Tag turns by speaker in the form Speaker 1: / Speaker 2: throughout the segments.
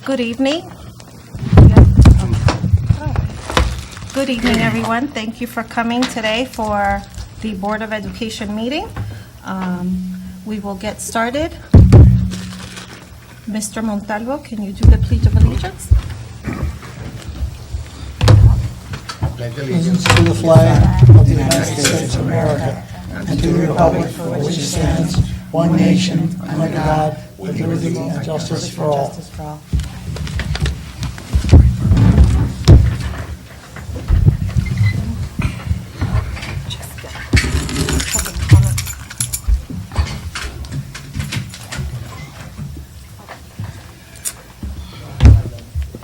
Speaker 1: Good evening. Good evening, everyone. Thank you for coming today for the Board of Education meeting. We will get started. Mr. Montalvo, can you do the Pledge of Allegiance?
Speaker 2: Allegiance to the flag of the United States of America and to the republic for which it stands, one nation, under God, with liberty and justice for all.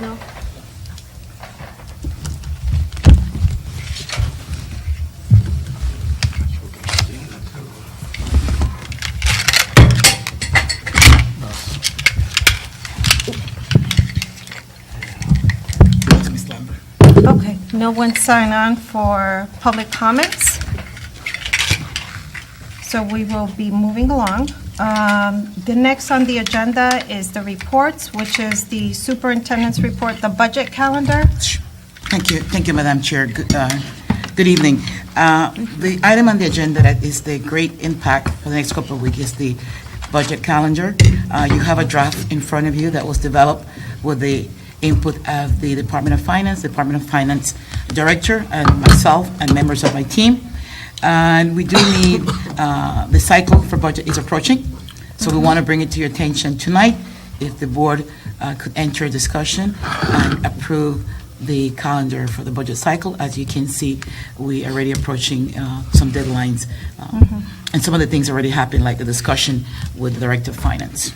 Speaker 1: No? Okay, no one signed on for public comments. So we will be moving along. The next on the agenda is the reports, which is the superintendent's report, the budget calendar.
Speaker 3: Thank you, Madam Chair. Good evening. The item on the agenda that is the great impact for the next couple of weeks is the budget calendar. You have a draft in front of you that was developed with the input of the Department of Finance Director, and myself, and members of my team. And we do need, the cycle for budget is approaching, so we want to bring it to your attention tonight. If the board could enter a discussion and approve the calendar for the budget cycle. As you can see, we are already approaching some deadlines, and some of the things already happened, like the discussion with the Director of Finance.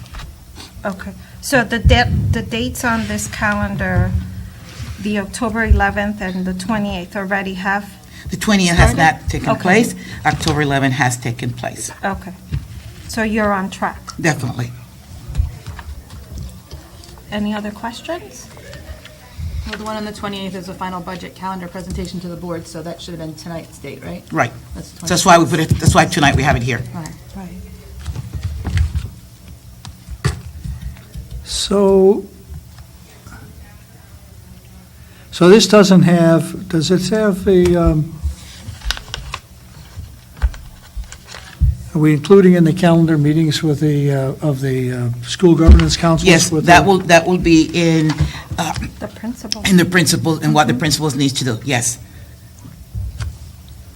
Speaker 1: Okay, so the dates on this calendar, the October 11th and the 28th already have?
Speaker 3: The 20th has not taken
Speaker 1: Okay.
Speaker 3: place. October 11th has taken place.
Speaker 1: Okay, so you're on track.
Speaker 3: Definitely.
Speaker 1: Any other questions?
Speaker 4: Well, the one on the 28th is the final budget calendar presentation to the board, so that should have been tonight's date, right?
Speaker 3: Right.
Speaker 4: That's the
Speaker 3: So that's why we put it, that's why tonight we have it here.
Speaker 4: All right.
Speaker 1: Right.
Speaker 2: So this doesn't have, does it have a, are we including in the calendar meetings with the, of the school governance councils?
Speaker 3: Yes,
Speaker 2: with
Speaker 3: that
Speaker 2: the-
Speaker 3: will be in
Speaker 1: The principal.
Speaker 3: the principal, and what the principals needs to do, yes.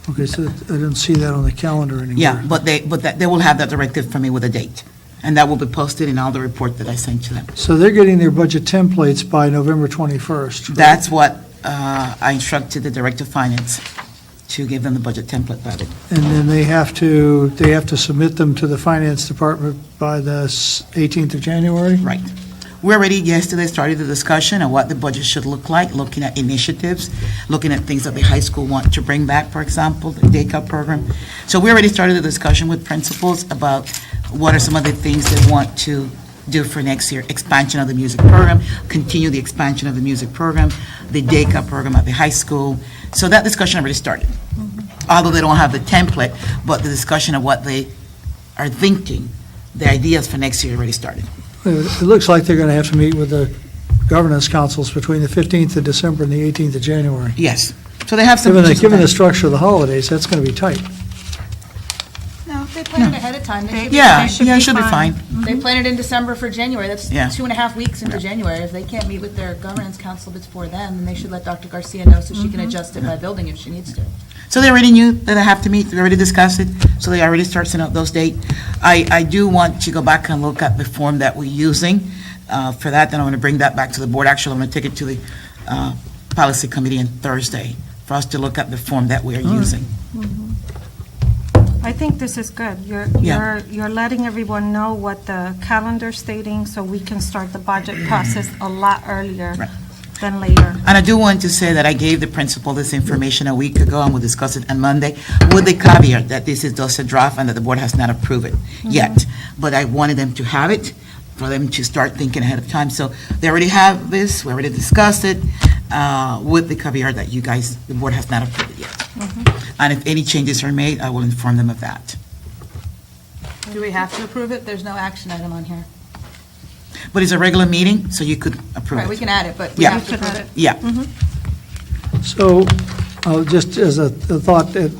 Speaker 2: Okay, so I didn't see that on the calendar anymore.
Speaker 3: Yeah, but they will have that directive from me with a date, and that will be posted in all the report that I sent to them.
Speaker 2: So they're getting their budget templates by November 21st. right?
Speaker 3: That's what I instructed the Director of Finance, to give them the budget template by the,
Speaker 2: And then they have to submit them to the finance department by the 18th of January?
Speaker 3: right. We already yesterday started the discussion on what the budget should look like, looking at initiatives, looking at things that the high school want to bring back, for example, the day cup program. So we already started the discussion with principals about what are some of the things they want to do for next year. Expansion of the music program, continue the expansion of the music program, the day cup program at the high school. So that discussion already started. Although they don't have the template, but the discussion of what they are thinking, the ideas for next year already started.
Speaker 2: It looks like they're going to have to meet with the governance councils between the 15th of December and the 18th of January.
Speaker 3: Yes. So they have some.
Speaker 2: Given the structure of the holidays, that's going to be tight.
Speaker 4: No, if they plan it ahead of time, they should be
Speaker 3: Yeah,
Speaker 4: fine.
Speaker 3: yeah, it should be fine.
Speaker 4: They plan it in December for January, that's
Speaker 3: Yeah.
Speaker 4: 2.5 weeks into January. If they can't meet with their governance council before then they should let Dr. Garcia know so she can adjust it by building if she needs to.
Speaker 3: So they already knew that I have to meet, we already discussed it, so they already start sending out those dates. I do want to go back and look at the form that we're using for that, then I'm going to bring that back to the board. Actually, I'm going to take it to the policy committee on Thursday for us to look at the form that we are using.
Speaker 1: I think this is good.
Speaker 3: Yeah.
Speaker 1: You're letting everyone know what the calendar's stating, so we can start the budget process a lot earlier
Speaker 3: Right.
Speaker 1: than later.
Speaker 3: And I do want to say that I gave the principal this information a week ago, and we'll discuss it on Monday, with the caveat that this is just a draft and that the board has not approved it yet. But I wanted them to have it, for them to start thinking ahead of time. So they already have this, we already discussed it, with the caveat that you guys, the board has not approved it yet. And if any changes are made, I will inform them of that.
Speaker 4: Do we have to approve it? There's no action item on here.
Speaker 3: But it's a regular meeting, so you could approve
Speaker 4: Right, we
Speaker 3: it.
Speaker 4: can add it, but we
Speaker 3: Yeah.
Speaker 4: have to approve it.
Speaker 3: Yeah.
Speaker 2: So, just as a thought, at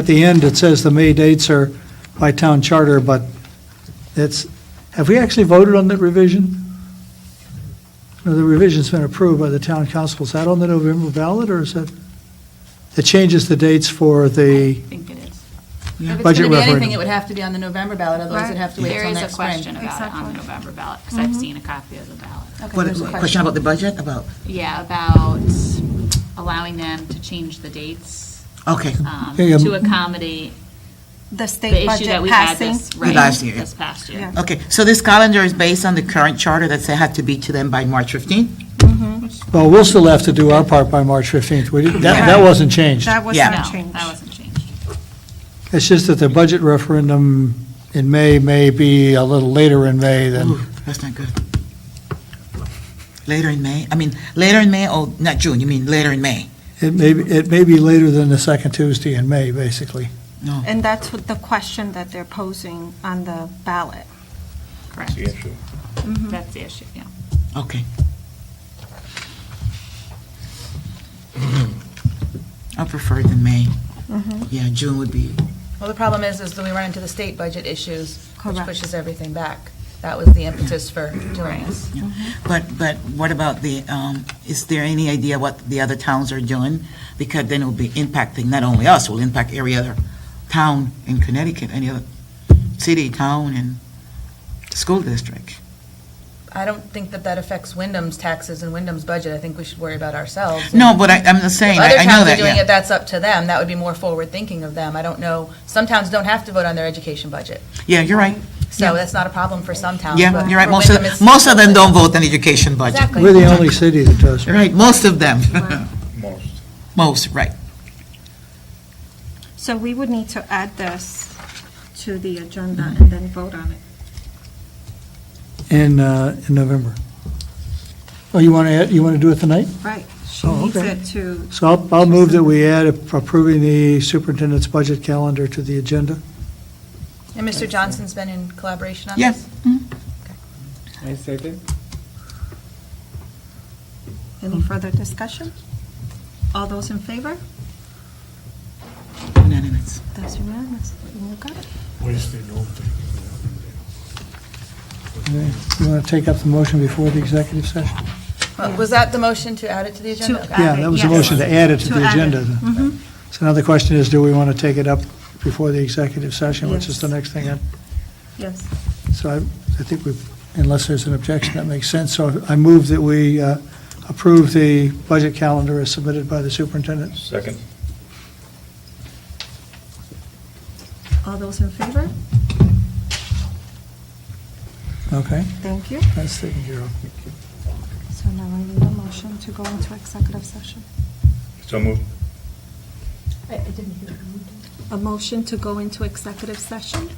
Speaker 2: the end, it says the May dates are by town charter, but have we actually voted on the revision? No, the revision's been approved by the town council. Is that on the November ballot, or is that, it changes the dates for
Speaker 4: I
Speaker 2: the,
Speaker 4: think it is.
Speaker 3: Yeah.
Speaker 4: If it's
Speaker 2: Budget
Speaker 4: going to be anything,
Speaker 2: referendum.
Speaker 4: it would have to be on the November ballot, otherwise it'd have to wait
Speaker 5: There
Speaker 4: till
Speaker 5: is a
Speaker 4: next spring.
Speaker 5: question about it on the
Speaker 1: Exactly.
Speaker 5: November ballot, because I've seen a copy of the ballot.
Speaker 4: Okay,
Speaker 3: What,
Speaker 4: there's a
Speaker 3: question about the budget, about,
Speaker 5: Yeah, about allowing them to change the dates
Speaker 3: okay,
Speaker 2: Yeah,
Speaker 5: to accommodate
Speaker 1: The
Speaker 5: the
Speaker 1: state
Speaker 5: issue
Speaker 1: budget
Speaker 5: that we had
Speaker 1: passing.
Speaker 5: this, right,
Speaker 3: last year, yeah.
Speaker 5: this past year.
Speaker 1: Yeah.
Speaker 3: okay. So this calendar is based on the current charter that said had to be to them by March 15th?
Speaker 2: well, we'll still have to do our part by March 15th. That wasn't changed.
Speaker 1: That was
Speaker 3: Yeah.
Speaker 1: not
Speaker 5: No,
Speaker 1: changed.
Speaker 5: that wasn't changed.
Speaker 2: It's just that the budget referendum in May may be a little later in May than,
Speaker 3: Ooh, that's not good. Later in May? I mean, later in May, oh, not June, you mean later in May?
Speaker 2: it may be later than the second Tuesday in May, basically.
Speaker 3: No.
Speaker 1: And that's what the question that they're posing on the ballot.
Speaker 5: Correct.
Speaker 6: The issue.
Speaker 5: That's the issue, yeah.
Speaker 3: Okay. I prefer it in May. Yeah, June would be,
Speaker 4: Well, the problem is that we run into the state budget issues, which
Speaker 1: Correct.
Speaker 4: pushes everything back. That was the impetus for doing this.
Speaker 3: but what about is there any idea what the other towns are doing? Because then it will be impacting not only us, it will impact every other town in Connecticut, any other city, town, and school district.
Speaker 4: I don't think that affects Wyndham's taxes and Wyndham's budget. I think we should worry about ourselves.
Speaker 3: No, but I'm just saying,
Speaker 4: Other
Speaker 3: I know
Speaker 4: towns are
Speaker 3: that,
Speaker 4: doing
Speaker 3: yeah.
Speaker 4: it, that's up to them. That would be more forward-thinking of them. I don't know. Some towns don't have to vote on their education budget.
Speaker 3: Yeah, you're right.
Speaker 4: So
Speaker 3: Yeah.
Speaker 4: that's not a problem for some towns.
Speaker 3: Yeah,
Speaker 4: but
Speaker 3: you're right.
Speaker 4: for
Speaker 3: Most
Speaker 4: Wyndham, it's-
Speaker 3: most of them don't vote on education budget.
Speaker 4: Exactly.
Speaker 2: We're the only city that does.
Speaker 3: Right, most of them.
Speaker 6: Most.
Speaker 3: Most, right.
Speaker 1: So we would need to add this to the agenda and then vote on it.
Speaker 2: In November. Oh, you want to do it tonight?
Speaker 1: Right. She
Speaker 2: Oh,
Speaker 1: needs
Speaker 2: okay.
Speaker 1: it to,
Speaker 2: So I'll move that we add approving the superintendent's budget calendar to the agenda.
Speaker 4: And Mr. Johnson's been in collaboration on
Speaker 3: Yeah.
Speaker 4: this?
Speaker 6: I second.
Speaker 1: any further discussion? All those in favor?
Speaker 3: Unanimous.
Speaker 1: That's unanimous. You got it.
Speaker 2: Okay. You want to take up the motion before the executive session?
Speaker 4: Was that the motion to add it to the agenda?
Speaker 1: To
Speaker 4: Okay.
Speaker 1: add
Speaker 2: Yeah,
Speaker 1: it,
Speaker 2: that was a
Speaker 1: yes.
Speaker 2: motion to add it to
Speaker 1: To
Speaker 2: the
Speaker 1: add it.
Speaker 2: agenda. So now the question is, do we want to take it up before the executive session, which is
Speaker 1: Yes.
Speaker 2: the next thing up?
Speaker 1: Yes.
Speaker 2: So I think unless there's an objection, that makes sense. So I move that we approve the budget calendar as submitted by the superintendent.
Speaker 6: Second.
Speaker 1: All those in favor?
Speaker 2: Okay,
Speaker 1: Thank you.
Speaker 2: that's taken care of.
Speaker 1: So now I need a motion to go into executive session.
Speaker 6: So moved.
Speaker 1: A motion to go into executive session,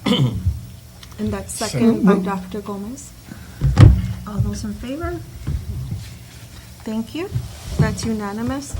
Speaker 1: and that's second by Dr. Gomez. All those in favor? Thank you. That's unanimous.